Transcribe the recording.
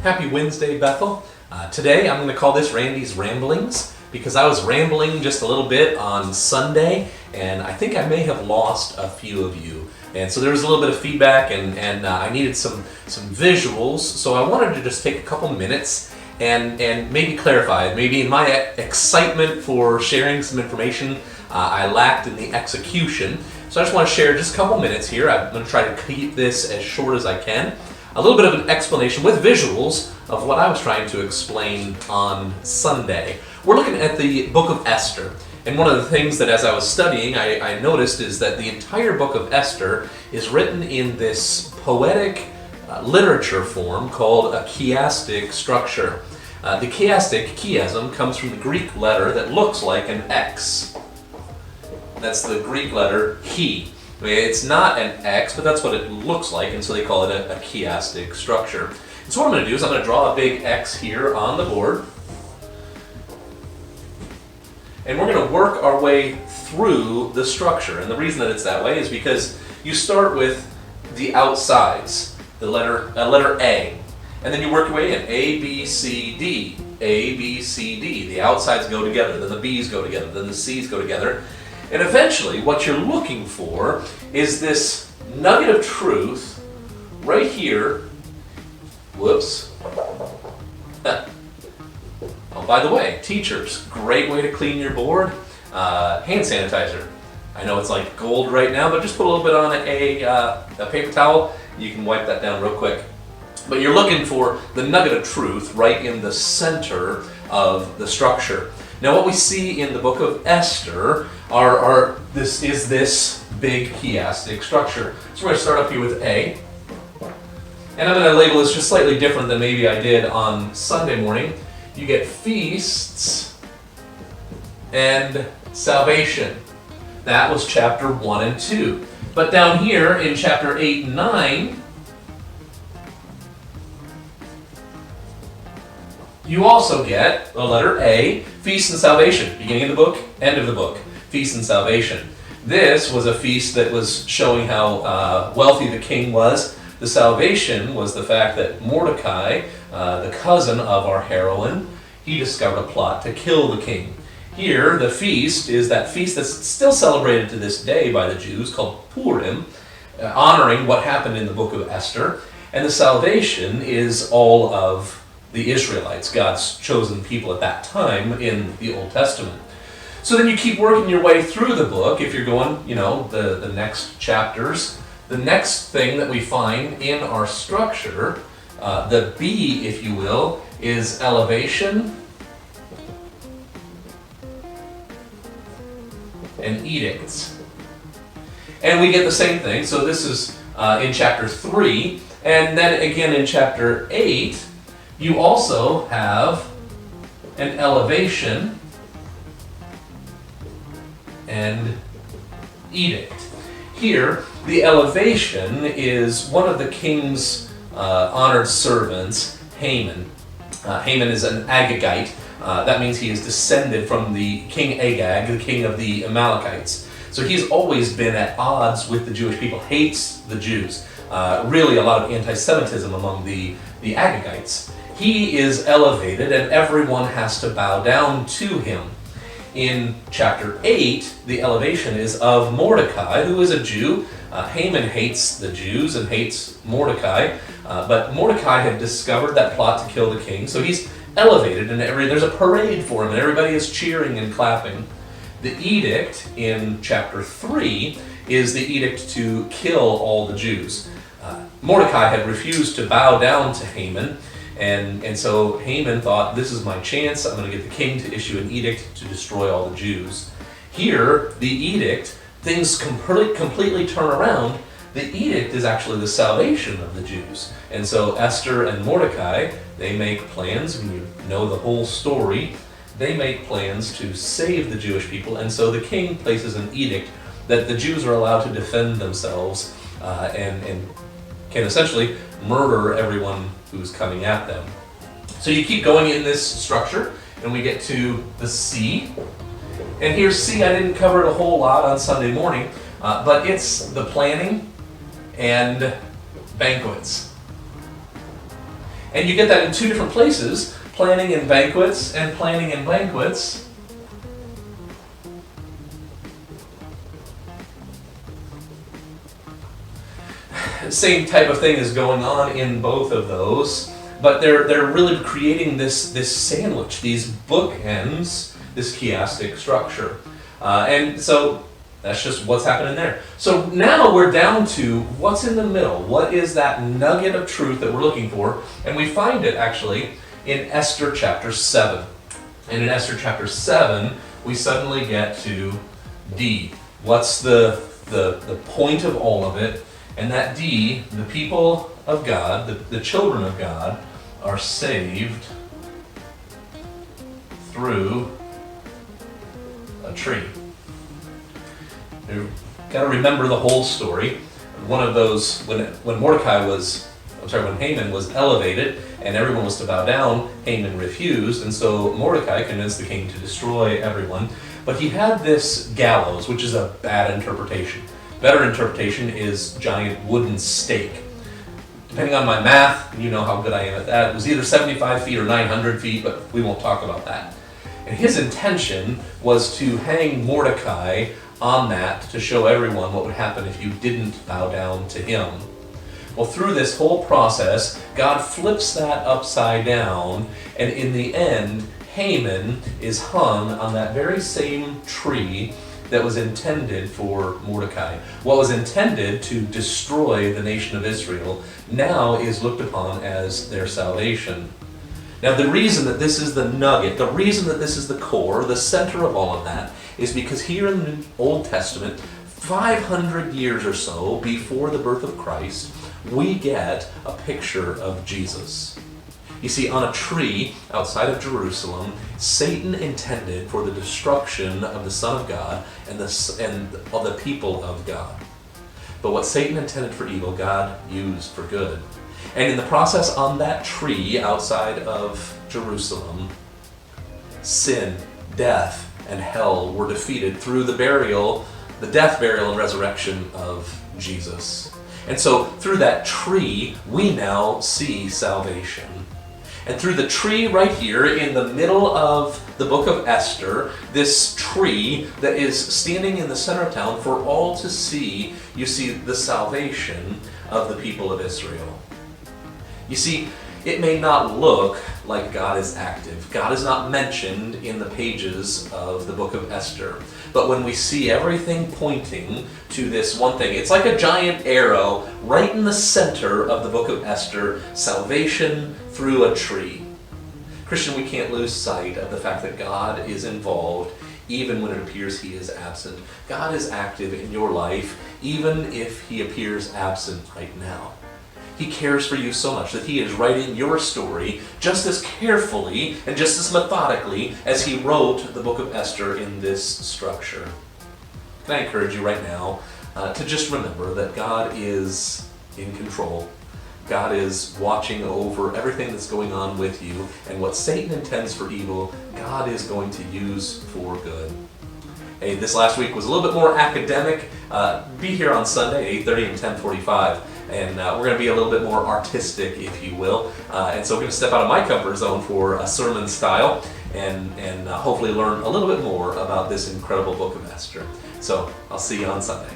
Happy Wednesday, Bethel. Today I'm going to call this Randy's Ramblings because I was rambling just a little bit on Sunday and I think I may have lost a few of you. And so there was a little bit of feedback and I needed some visuals, so I wanted to just take a couple minutes and maybe clarify. Maybe in my excitement for sharing some information, I lacked in the execution. So I just want to share just a couple minutes here. I'm going to try to keep this as short as I can. A little bit of an explanation with visuals of what I was trying to explain on Sunday. We're looking at the book of Esther. And one of the things that as I was studying, I noticed is that the entire book of Esther is written in this poetic literature form called a chiastic structure. The chiasm, comes from the Greek letter that looks like an X. That's the Greek letter chi. It's not an X, but that's what it looks like, and so they call it a chiastic structure. And so what I'm going to do is I'm going to draw a big X here on the board. And we're going to work our way through the structure. And the reason that it's that way is because you start with the outsides, the letter A. And then you work your way in. A, B, C, D. A, B, C, D. The outsides go together, then the B's go together, then the C's go together. And eventually, what you're looking for is this nugget of truth right here. Whoops. Oh, by the way, teachers, great way to clean your board. Hand sanitizer. I know it's like gold right now, but just put a little bit on a paper towel. You can wipe that down real quick. But you're looking for the nugget of truth right in the center of the structure. Now, what we see in the book of Esther is this big chiastic structure. So we're going to start up here with A. And I'm going to label this just slightly different than maybe I did on Sunday morning. You get feasts and salvation. That was chapter 1 and 2. But down here in chapter 8 and 9, you also get the letter A, feast and salvation. Beginning of the book, end of the book. Feast and salvation. This was a feast that was showing how wealthy the king was. The salvation was the fact that Mordecai, the cousin of our heroine, he discovered a plot to kill the king. Here, the feast is that feast that's still celebrated to this day by the Jews called Purim, honoring what happened in the book of Esther. And the salvation is all of the Israelites, God's chosen people at that time in the Old Testament. So then you keep working your way through the book. If you're going, the next chapters, the next thing that we find in our structure, the B, if you will, is elevation and edicts. And we get the same thing. So this is in chapter 3, and then again in chapter 8, you also have an elevation and edict. Here, the elevation is one of the king's honored servants, Haman. Haman is an Agagite. That means he is descended from the king Agag, the king of the Amalekites. So he's always been at odds with the Jewish people, hates the Jews. Really a lot of anti-Semitism among the Agagites. He is elevated and everyone has to bow down to him. In chapter 8, the elevation is of Mordecai, who is a Jew. Haman hates the Jews and hates Mordecai, but Mordecai had discovered that plot to kill the king, so he's elevated and there's a parade for him and everybody is cheering and clapping. The edict in chapter 3 is the edict to kill all the Jews. Mordecai had refused to bow down to Haman, and so Haman thought, this is my chance, I'm going to get the king to issue an edict to destroy all the Jews. Here, the edict, things completely turn around. The edict is actually the salvation of the Jews. And so Esther and Mordecai, they make plans, when you know the whole story, they make plans to save the Jewish people, and so the king places an edict that the Jews are allowed to defend themselves and can essentially murder everyone who's coming at them. So you keep going in this structure, and we get to the C. And here's C. I didn't cover it a whole lot on Sunday morning, but it's the planning and banquets. And you get that in two different places, planning and banquets and planning and banquets. Same type of thing is going on in both of those, but they're really creating this sandwich, these bookends, this chiastic structure. And so that's just what's happening there. So now we're down to what's in the middle. What is that nugget of truth that we're looking for? And we find it actually in Esther chapter 7. And in Esther chapter 7, we suddenly get to D. What's the point of all of it? And that D, the people of God, the children of God, are saved through a tree. You've got to remember the whole story. One of those, when Haman was elevated and everyone was to bow down, Haman refused, and so Mordecai convinced the king to destroy everyone. But he had this gallows, which is a bad interpretation. Better interpretation is giant wooden stake. Depending on my math, you know how good I am at that, it was either 75 feet or 900 feet, but we won't talk about that. And his intention was to hang Mordecai on that to show everyone what would happen if you didn't bow down to him. Well, through this whole process, God flips that upside down, and in the end, Haman is hung on that very same tree that was intended for Mordecai. What was intended to destroy the nation of Israel now is looked upon as their salvation. Now, the reason that this is the nugget, the reason that this is the core, the center of all of that, is because here in the Old Testament, 500 years or so before the birth of Christ, we get a picture of Jesus. You see, on a tree outside of Jerusalem, Satan intended for the destruction of the Son of God and of the people of God. But what Satan intended for evil, God used for good. And in the process on that tree outside of Jerusalem, sin, death, and hell were defeated through the death, burial, and resurrection of Jesus. And so through that tree, we now see salvation. And through the tree right here in the middle of the book of Esther, this tree that is standing in the center of town for all to see, you see the salvation of the people of Israel. You see, it may not look like God is active. God is not mentioned in the pages of the book of Esther. But when we see everything pointing to this one thing, it's like a giant arrow right in the center of the book of Esther, salvation through a tree. Christian, we can't lose sight of the fact that God is involved even when it appears he is absent. God is active in your life even if he appears absent right now. He cares for you so much that he is writing your story just as carefully and just as methodically as he wrote the book of Esther in this structure. Can I encourage you right now to just remember that God is in control. God is watching over everything that's going on with you, and what Satan intends for evil, God is going to use for good. Hey, this last week was a little bit more academic. Be here on Sunday, 8:30 and 10:45. And we're going to be a little bit more artistic, if you will. And so we're going to step out of my comfort zone for a sermon style and hopefully learn a little bit more about this incredible book of Esther. So I'll see you on Sunday.